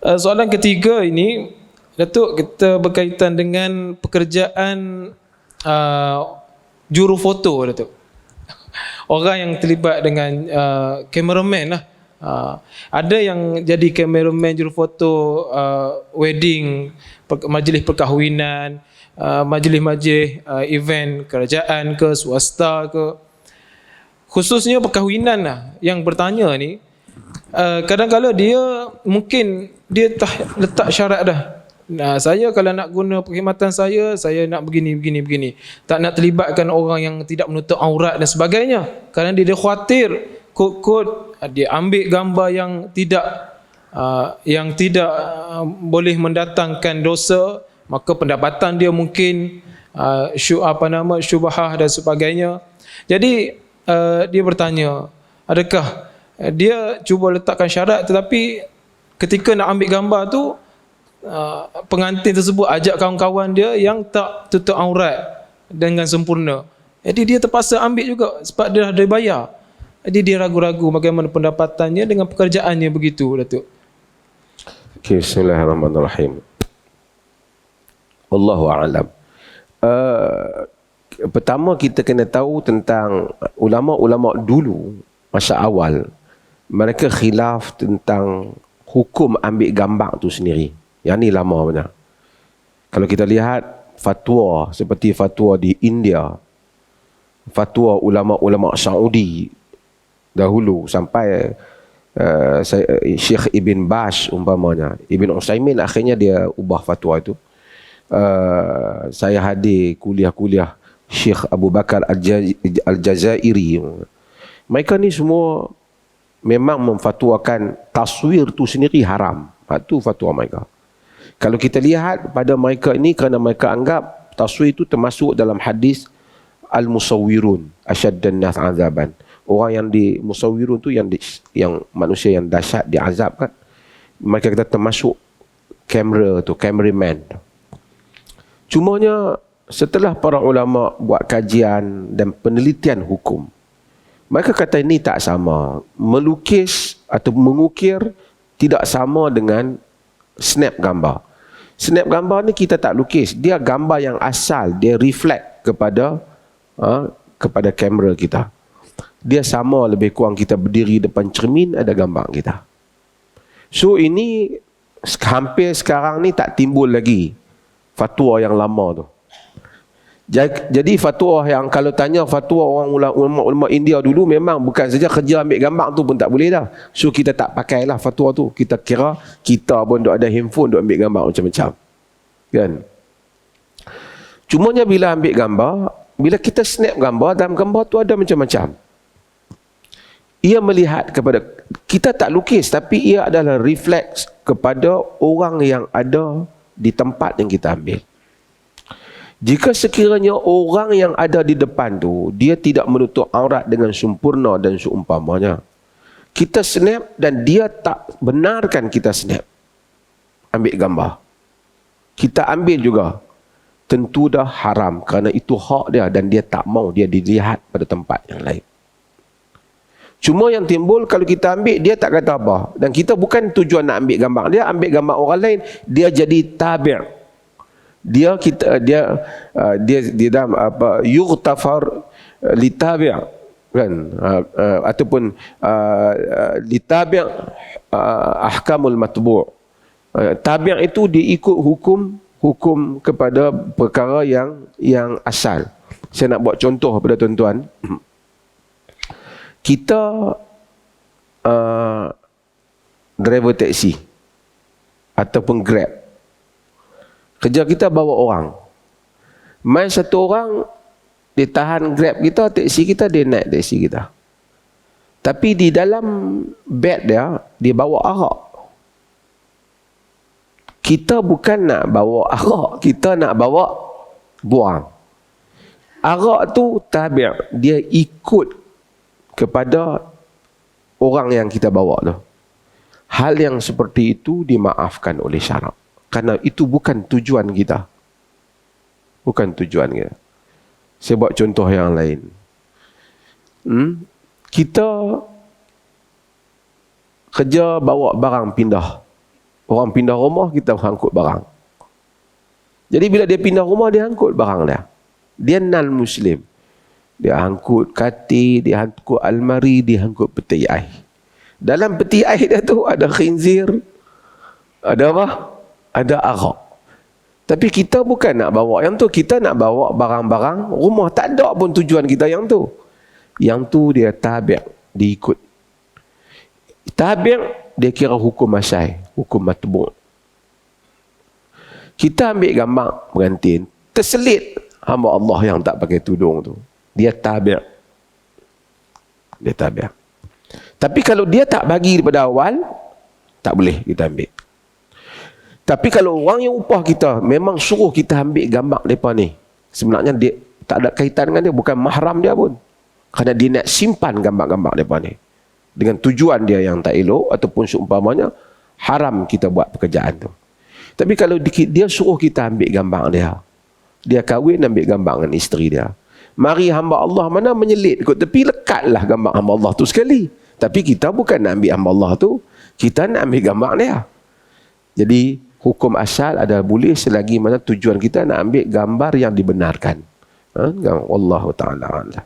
Soalan ketiga ini, Datuk, kita berkaitan dengan pekerjaan juru foto, Datuk. Orang yang terlibat dengan cameraman lah. Ada yang jadi cameraman juru foto wedding, majlis perkahwinan, majlis-majlis event kerajaan ke swasta ke, khususnya perkahwinan lah yang bertanya ni. Kadang-kadang dia mungkin dia letak syarat dah. Nah, saya kalau nak guna perkhidmatan saya nak begini. Tak nak terlibatkan orang yang tidak menutup aurat dan sebagainya. Kerana dia khawatir kod-kod dia ambil gambar yang tidak boleh mendatangkan dosa, maka pendapatan dia mungkin syubhah dan sebagainya. Jadi dia bertanya, adakah dia cuba letakkan syarat, tetapi ketika nak ambil gambar tu pengantin tersebut ajak kawan-kawan dia yang tak tutup aurat dengan sempurna. Jadi dia terpaksa ambil juga sebab dia dah bayar. Jadi dia ragu-ragu bagaimana pendapatannya dengan pekerjaannya begitu, Datuk. Okay, bismillahirrahmanirrahim. Wallahu a'lam. Pertama kita kena tahu tentang ulama-ulama dulu masa awal, mereka khilaf tentang hukum ambil gambar tu sendiri. Yang ni lama benar. Kalau kita lihat fatwa seperti fatwa di India, fatwa ulama-ulama Saudi dahulu sampai Syekh Ibn Baz umpamanya, Ibn Utsaimin akhirnya dia ubah fatwa itu. Saya hadir kuliah-kuliah Syekh Abu Bakar Al-Jazairi. Mereka ni semua memang memfatwakan taswir tu sendiri haram. Itu fatwa mereka. Kalau kita lihat pada mereka ini, kerana mereka anggap taswir itu termasuk dalam hadis al-musawwirun asyaddan nas azaban. Orang yang di musawwirun tu yang manusia yang dahsyat diazab kan. Mereka kata termasuk kamera tu, cameraman. Cumanya setelah para ulama buat kajian dan penelitian hukum, mereka kata ini tak sama. Melukis atau mengukir tidak sama dengan snap gambar. Snap gambar ni kita tak lukis. Dia gambar yang asal. Dia reflect kepada kamera kita. Dia sama lebih kurang kita berdiri depan cermin, ada gambar kita. So ini hampir sekarang ni tak timbul lagi fatwa yang lama tu. Jadi fatwa yang kalau tanya fatwa orang ulama India dulu, memang bukan saja kerja ambil gambar tu pun tak boleh dah. So kita tak pakailah fatwa tu. Kita kira kita pun duk ada handphone duk ambil gambar macam-macam. Kan? Cumanya bila ambil gambar, bila kita snap gambar, dalam gambar tu ada macam-macam. Ia melihat kepada, kita tak lukis, tapi ia adalah refleks kepada orang yang ada di tempat yang kita ambil. Jika sekiranya orang yang ada di depan tu, dia tidak menutup aurat dengan sempurna dan seumpamanya, kita snap dan dia tak benarkan kita snap, ambil gambar, kita ambil juga, tentu dah haram, kerana itu hak dia dan dia tak mau dia dilihat pada tempat yang lain. Cuma yang timbul kalau kita ambil, dia tak kata apa, dan kita bukan tujuan nak ambil gambar dia, ambil gambar orang lain, dia jadi tabi'. Dia dalam apa, yughtafar litabi' kan, ataupun litabi' ahkamul matbu'. Tabi' itu dia ikut hukum kepada perkara yang asal. Saya nak buat contoh kepada tuan-tuan. Kita driver taksi ataupun Grab. Kerja kita bawa orang. Main satu orang, dia tahan Grab kita, taksi kita, dia naik taksi kita. Tapi di dalam beg dia bawa arak. Kita bukan nak bawa arak, kita nak bawa buang. Arak tu tabi', dia ikut kepada orang yang kita bawa tu. Hal yang seperti itu dimaafkan oleh syarak. Kerana itu bukan tujuan kita. Bukan tujuan kita. Saya buat contoh yang lain. Kita kerja bawa barang pindah. Orang pindah rumah, kita angkut barang. Jadi bila dia pindah rumah, dia angkut barang dia. Dia non-Muslim. Dia angkut katil, dia angkut almari, dia angkut peti air. Dalam peti air dia tu ada khinzir, ada apa? Ada arak. Tapi kita bukan nak bawa yang tu. Kita nak bawa barang-barang rumah. Tak ada pun tujuan kita yang tu. Yang tu dia tabi', diikut. Tabi' dia kira hukum masyai, hukum matbu'. Kita ambil gambar pengantin, terselit hamba Allah yang tak pakai tudung tu. Dia tabi'. Dia tabi'. Tapi kalau dia tak bagi daripada awal, tak boleh kita ambil. Tapi kalau orang yang upah kita memang suruh kita ambil gambar mereka ni, sebenarnya dia tak ada kaitan dengan dia, bukan mahram dia pun. Kerana dia nak simpan gambar-gambar mereka ni dengan tujuan dia yang tak elok, ataupun seumpamanya haram kita buat pekerjaan tu. Tapi kalau dia suruh kita ambil gambar dia kahwin ambil gambar dengan isteri dia, mari hamba Allah mana menyelit kot tepi, lekatlah gambar hamba Allah tu sekali. Tapi kita bukan nak ambil hamba Allah tu, kita nak ambil gambar dia. Jadi hukum asal adalah boleh selagi mana tujuan kita nak ambil gambar yang dibenarkan. Wallahu ta'ala a'lam.